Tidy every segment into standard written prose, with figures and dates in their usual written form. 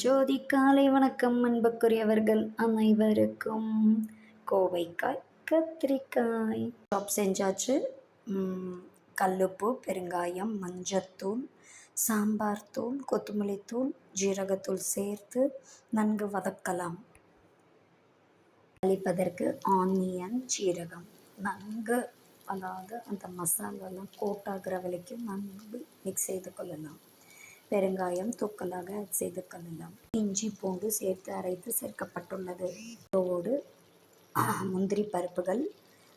ஜோதி காலை வணக்கம் அன்புக்குரியவர்கள் அனைவருக்கும். கோவைக்காய் கத்திரிக்காய் சாப் செஞ்சாச்சு. கல்லுப்பு, பெருங்காயம், மஞ்சத்தூள், சாம்பார் தூள், கொத்தமல்லி தூள், ஜீரகத்தூள் சேர்த்து நன்கு வதக்கலாம். அளிப்பதற்கு ஆனியன், ஜீரகம் நன்கு, அதாவது அந்த மசாலாலாம் கோட்டாகிற வரைக்கும் நன்கு மிக்ஸ் செய்து கொள்ளலாம். பெருங்காயம் தூக்கலாக செய்து கொள்ளலாம். இஞ்சி பூண்டு சேர்த்து அரைத்து சேர்க்கப்பட்டுள்ளது. இதோடு முந்திரி பருப்புகள்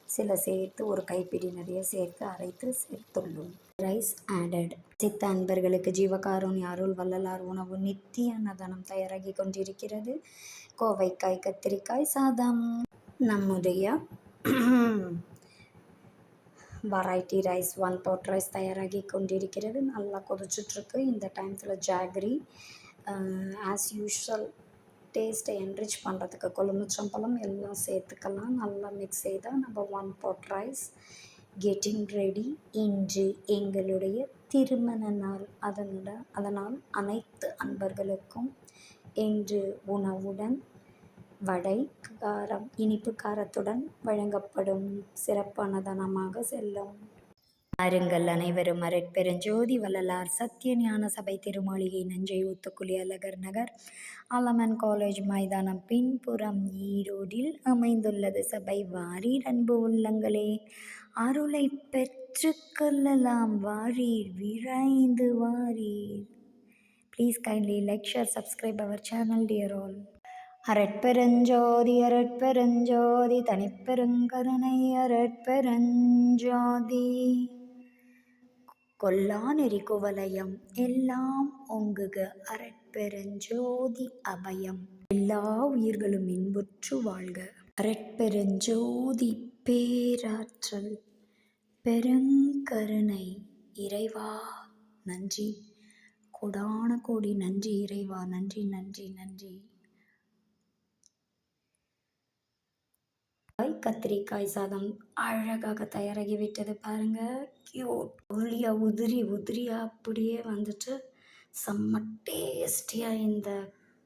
சில சேர்த்து ஒரு கைப்பிடி நிறைய சேர்த்து அரைத்து சேர்த்துள்ளோம். Rice added. சித்த அன்பர்களுக்கு ஜீவகாருண்ய அருள் வள்ளலார் உணவு நித்திய அன்னதானம் தயாராகி கொண்டிருக்கிறது. கோவைக்காய் கத்திரிக்காய் சாதம். நம்முடைய வெரைட்டி ரைஸ் 1 pot ரைஸ் தயாராகி கொண்டிருக்கிறது. நல்லா கொதிச்சுட்ருக்கு. இந்த டைமத்தில் ஜாகரி ஆஸ் யூஷுவல் டேஸ்ட்டை என்ரிச் பண்ணுறதுக்கு கொழுமிச்சம்பழம் எல்லாம் சேர்த்துக்கலாம். நல்லா மிக்ஸ் செய்தால் நம்ம 1 pot ரைஸ் கெட்டிங் ரெடி. இன்று எங்களுடைய திருமண நாள். அதனால் அனைத்து அன்பர்களுக்கும் இன்று உணவுடன் வடை, காரம், இனிப்பு காரத்துடன் வழங்கப்படும். சிறப்பு அன்னதானமாக செல்லும். வாருங்கள் அனைவரும். அருட்பெருஞ்சோதி வள்ளலார் சத்திய ஞான சபை திருமாளிகை, நஞ்சை ஊத்துக்குளி, அழகர் நகர், அலமன் காலேஜ் மைதானம் பின்புறம், ஈரோடில் அமைந்துள்ளது சபை. வாரீர் அன்பு உள்ளங்களே, அருளை பெற்று கொள்ளலாம். வாரீர், விரைந்து வாரீர். Please kindly like, share, subscribe our channel dear all. அரட்பெருஞ்சோதி அரட்பெருஞ்சோதி தனிப்பெருங்கருணை அரட்பெருஞ்சோதி. கொல்லா நெறி குவலயம் எல்லாம் ஓங்குக அரட்பெருஞ்சோதி அபயம். எல்லா உயிர்களும் இன்புற்று வாழ்க. அரட்பெருஞ்சோதி பேராற்றல் பெருங்கருணை இறைவா நன்றி. கோடான கோடி நன்றி இறைவா. நன்றி நன்றி நன்றி. கத்திரிக்காய் சாதம் அழகாக தயாராகிவிட்டது. பாருங்க, கியூட் ஒளியா உதிரியா அப்படியே வந்துட்டு செம்ம டேஸ்டியாக இந்த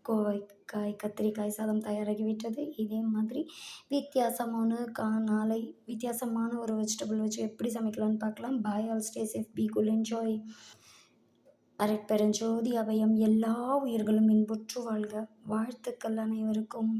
கோவைக்காய் கத்திரிக்காய் சாதம் தயாராகிவிட்டது. இதே மாதிரி நாளை வித்தியாசமான ஒரு வெஜிடபிள் வச்சு எப்படி சமைக்கலான்னு பார்க்கலாம். Bye, all stay safe, be cool, enjoy. அரட்பெருஞ்சோதி அபயம். எல்லா உயிர்களும் இன்புற்று வாழ்க. வாழ்த்துக்கள் அனைவருக்கும்.